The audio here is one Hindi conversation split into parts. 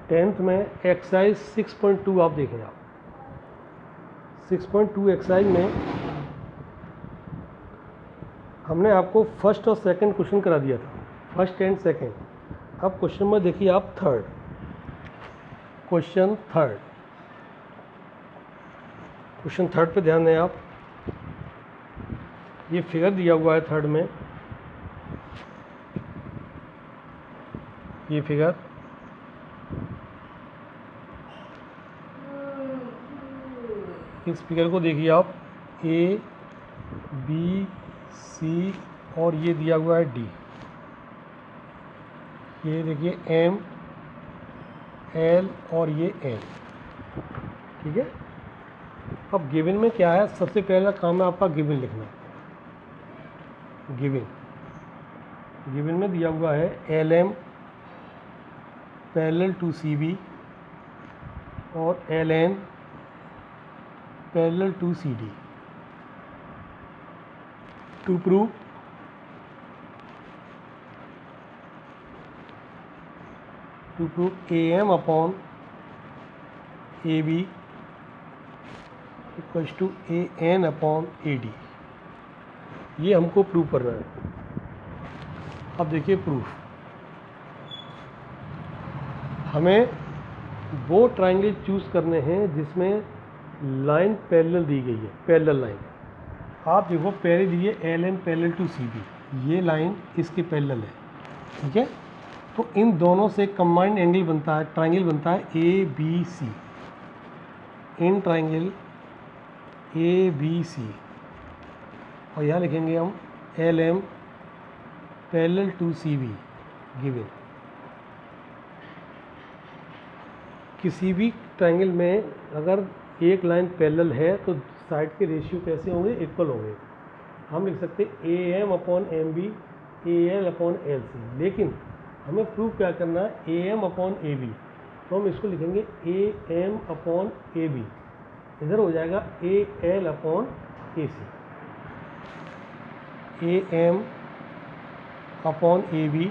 10th में एक्सरसाइज 6.2 आप देखें, आप 6.2 एक्सरसाइज में हमने आपको फर्स्ट और सेकंड क्वेश्चन करा दिया था, फर्स्ट एंड सेकंड। अब क्वेश्चन में देखिए आप थर्ड, क्वेश्चन थर्ड पे ध्यान दें आप। ये फिगर दिया हुआ है थर्ड में, ये फिगर इस फिगर को देखिए आप, ए बी सी और ये दिया हुआ है डी। ये देखिए एम एल और ये एन, ठीक है। अब गिवन में क्या है, सबसे पहला काम है आपका गिवन लिखना। गिवन में दिया हुआ है L M parallel to C B और L N parallel to C D. To prove A M upon A B equals to A N upon A D, ये हमको प्रूव करना है। अब देखिए प्रूफ, हमें वो ट्राइंगल चूज़ करने हैं जिसमें लाइन पैरेलल दी गई है, पैरेलल लाइन। आप देखो पहले दिए L N parallel to C B, ये लाइन इसके पैरेलल है, ठीक है। तो इन दोनों से कंबाइंड एंगल बनता है, ट्राइंगल बनता है A B C. In triangle A B C, और यहाँ लिखेंगे हम L M parallel to C B given. किसी भी ट्राइंगल में अगर एक लाइन पैरेलल है तो साइड के रेशियो कैसे होंगे, इक्वल होंगे। हम लिख सकते हैं A M upon M B, A L upon L C. लेकिन हमें प्रूव क्या करना है, A M upon A B, तो हम इसको लिखेंगे A M upon A B, इधर हो जाएगा A L upon A C. A M upon A B,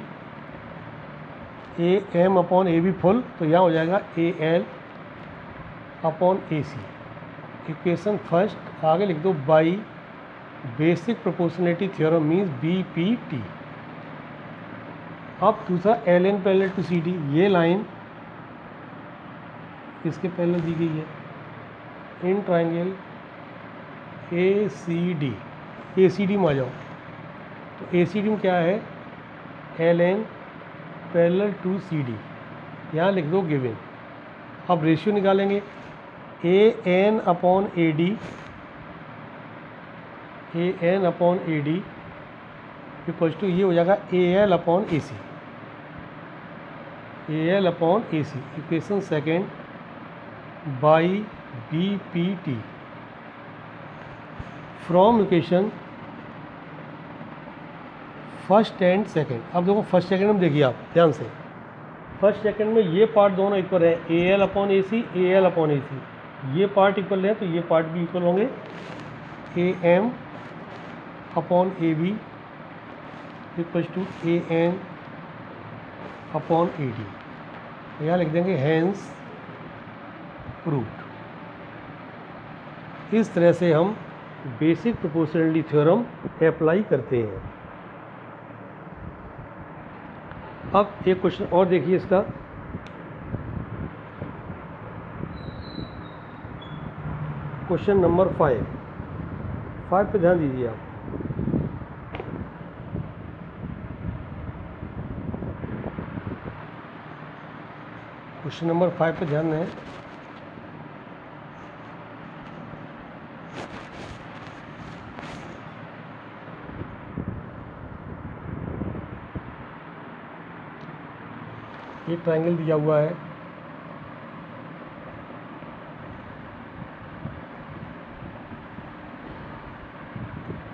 A M upon A B full, तो यहाँ हो जाएगा A L upon A C. Equation first आगे लिख दो, by basic proportionality theorem means B P T. अब दूसरा L N parallel to C D, ये लाइन इसके पैरेलल दी गई है। In triangle A C D, A C D में आ जाओ, तो ए सी डी में क्या है, L N parallel to C D, यहाँ लिख दो गिवन। अब रेशियो निकालेंगे, A N upon A D, A N upon A D equals to ये हो जाएगा A L upon A C, A L upon A C. Equation second, by B P T from equation first and second. अब देखो फर्स्ट सेकेंड में देखिए आप ध्यान से, फर्स्ट सेकेंड में ये पार्ट दोनों इक्वल है, A L upon A C, A L upon A C, ये पार्ट इक्वल है तो ये पार्ट भी इक्वल होंगे। A M upon A B equals to A N upon A D, यहाँ लिख देंगे हैंस प्रूव्ड। इस तरह से हम बेसिक प्रोपोर्शनलिटी थ्योरम अप्लाई करते हैं। अब एक क्वेश्चन और देखिए इसका, क्वेश्चन नंबर 5 पे ध्यान दीजिए आप। क्वेश्चन नंबर 5 पे ध्यान दें। ये ट्रायंगल दिया हुआ है,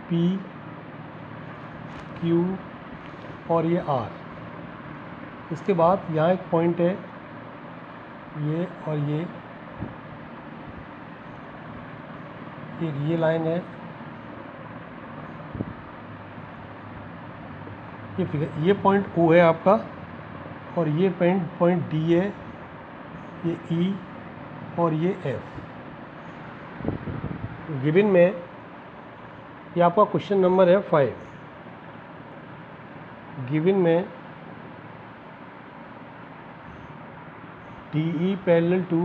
पी क्यू और ये आर। इसके बाद यहाँ एक पॉइंट है, ये और ये एक ये लाइन है, ये पॉइंट ओ है आपका, और ये पॉइंट डी है, ये ई और ये एफ। गिवन में ये आपका क्वेश्चन नंबर है 5। गिवन में D E parallel to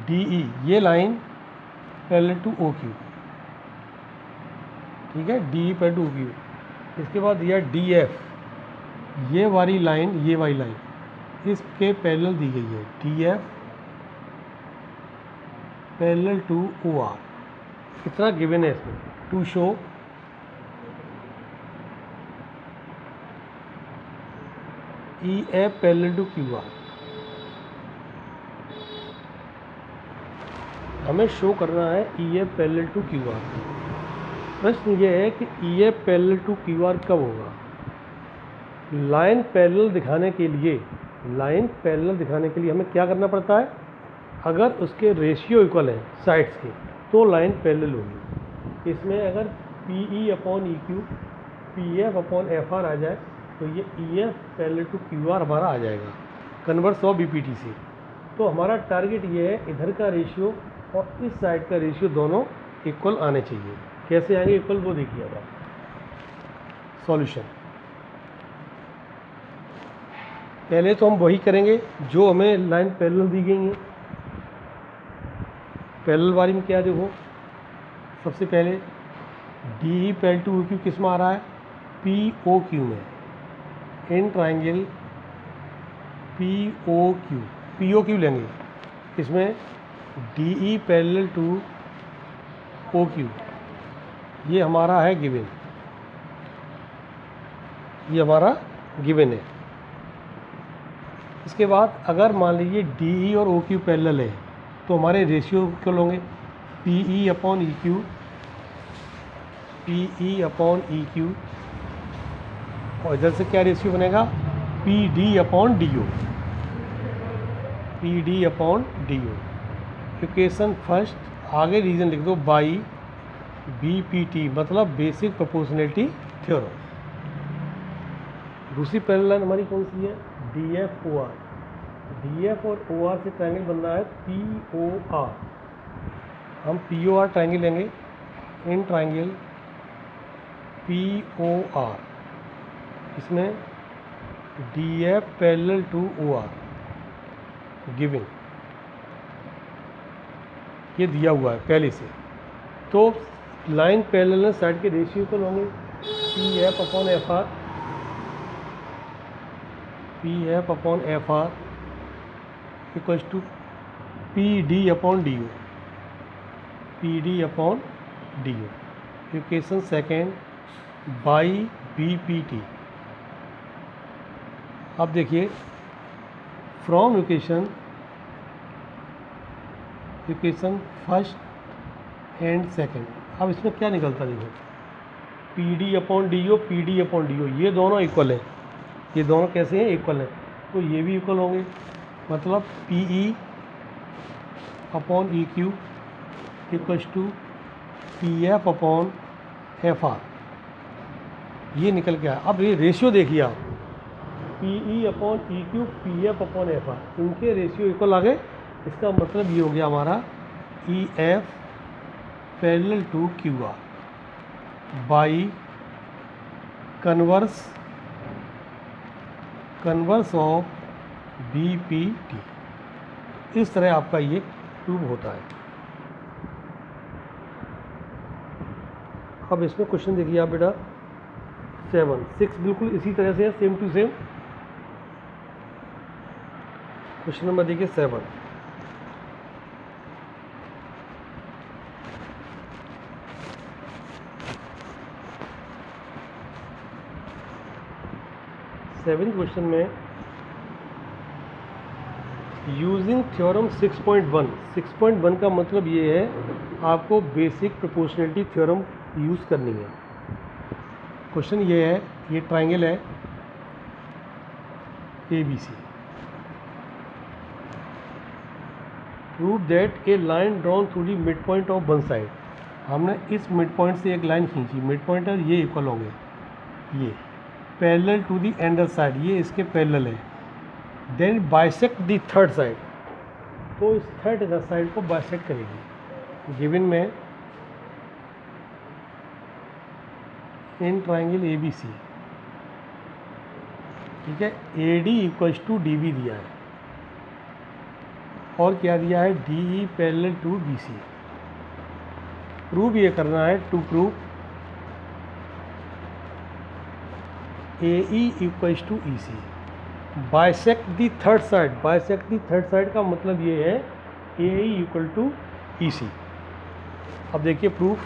D E, ये line parallel to O Q, ठीक है, D E parallel to O Q. इसके बाद दिया डी एफ, ये वाली लाइन, ये वाली लाइन इसके पैरेलल दी गई है, D F parallel to O R. कितना गिवन है इसमें, to show E F parallel to Q R. हमें शो करना है E F parallel to Q R. प्रश्न ये है कि E F parallel to Q R कब होगा। लाइन पैरेलल दिखाने के लिए, लाइन पैरेलल दिखाने के लिए हमें क्या करना पड़ता है, अगर उसके रेशियो इक्वल हैं साइड्स के तो लाइन पैरेलल होगी। इसमें अगर P E upon E Q, P F upon F R आ जाए तो ये E F parallel to Q R हमारा आ जाएगा converse of B P T से। तो हमारा टारगेट ये है इधर का रेशियो और इस साइड का रेशियो दोनों इक्वल आने चाहिए। कैसे आएंगे इक्वल, वो देखिए अब सॉल्यूशन। पहले तो हम वही करेंगे जो हमें लाइन पैरेलल दी गई है। पैरेलल वाली में क्या देखो, सबसे पहले D E parallel to O Q किस में आ रहा है, पी ओ क्यू में, in triangle P O Q, P O Q लेंगे। इसमें D E parallel to O Q, ये हमारा है गिवन, ये हमारा गिवन है। इसके बाद अगर मान लीजिए डी ई और ओ क्यू पैरेलल है तो हमारे रेशियो इक्वल होंगे, P E upon E Q, P E upon E Q, और इधर से क्या रेशियो बनेगा, P D upon D O, P D upon D O. Equation first आगे रीजन लिख दो बाई बी पी टी, मतलब बेसिक प्रोपोर्शनैलिटी थ्योरम। दूसरी पैरेलल लाइन हमारी कौन सी है, D F O R. D F और ओ आर से ट्रायंगल बन रहा है पी ओ आर। हम पी ओ आर ट्रायंगल लेंगे, in triangle P O R, इसमें D F parallel to O R giving, ये दिया हुआ है पहले से। तो लाइन पैरेलल साइड के रेशियो इक्वल होंगे, P F upon F R, P F upon F R equals to P D upon D O, P D upon D O. Equation second by B P T. अब देखिए from equation first and second, अब इसमें क्या निकलता देखो, P D upon D O, P D upon D O, ये दोनों इक्वल हैं। ये दोनों कैसे हैं, इक्वल हैं, तो ये भी इक्वल होंगे। मतलब P E upon E Q equals to P F upon F R, ये निकल के आया। अब ये रेशियो देखिए आप, P E upon E Q, P F upon F R, इनके रेशियो इक्वल आ गए। इसका मतलब ये हो गया हमारा E F parallel to Q R by converse of B P T. इस तरह आपका ये प्रूव होता है। अब इसमें क्वेश्चन देखिए आप बेटा 7, 6 बिल्कुल इसी तरह से है, same to same. Question number देखिए 7, सेवेंथ क्वेश्चन में यूजिंग थ्योरम 6.1, 6.1 का मतलब ये है आपको बेसिक प्रोपोर्शनैलिटी थ्योरम यूज़ करनी है। क्वेश्चन ये है, ये ट्राइंगल है A B C, prove that a line drawn through the mid point of one side. हमने इस मिड पॉइंट से एक लाइन खींची, मिड पॉइंट और ये इक्वल होंगे, ये parallel to the other side, ये इसके पैरेलल है, then bisect the third side, तो इस थर्ड साइड को बाइसेक्ट करेगी। गिवन में in triangle A B C, ठीक है, A D equals to D B दिया है और क्या दिया है, D E parallel to B C. Prove ये करना है, to prove A E equals to E C, bisect the third side. Bisect the third side का मतलब ये है ए ई इक्वल टू ई सी। अब देखिए प्रूफ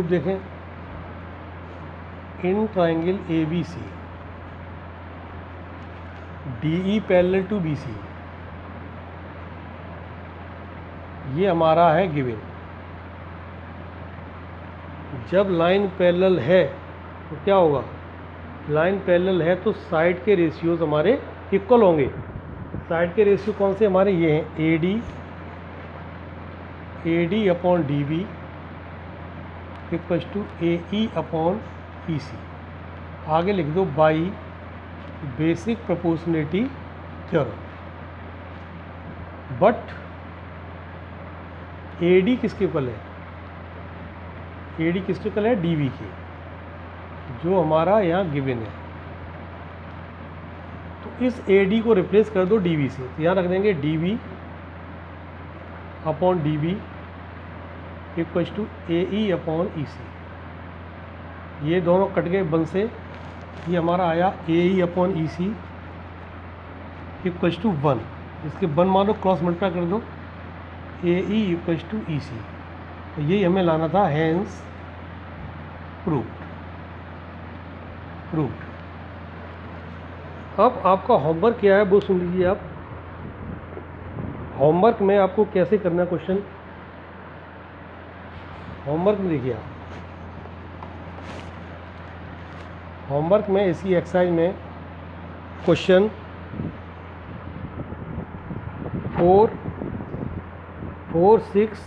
देखें, in triangle A B C D E parallel to B C, ये हमारा है गिवन। जब लाइन पैरेलल है तो क्या होगा, लाइन पैरेलल है तो साइड के रेशियोज हमारे इक्वल होंगे। साइड के रेशियो कौन से हमारे, ये हैं A D upon D B equals to A E upon E C. आगे लिख दो by basic proportionality theorem. But A D किसके इक्वल है, ए डी किसके इक्वल है, डी बी के, जो हमारा यहाँ गिवन है। तो इस ए डी को रिप्लेस कर दो डी बी से, तो यहाँ रख देंगे D B upon D B equals to A E upon E C. ये दोनों कट गए वन से, ये हमारा आया A E upon E C equals to one. इसके वन मानो क्रॉस मल्टीप्लाई कर दो, ए ई इक्वल्स टू ई सी। तो यही हमें लाना था, हैंस प्रूव्ड। अब आपका होमवर्क क्या है वो सुन लीजिए आप। होमवर्क में आपको कैसे करना है क्वेश्चन, होमवर्क में देखिए आप, होमवर्क में इसी एक्सरसाइज में क्वेश्चन 4, 6,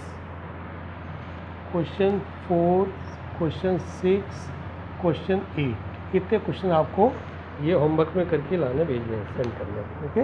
क्वेश्चन 4, क्वेश्चन 6, क्वेश्चन 8, इतने क्वेश्चन आपको ये होमवर्क में करके लाने भेजने हैं, सेंड करने, ओके।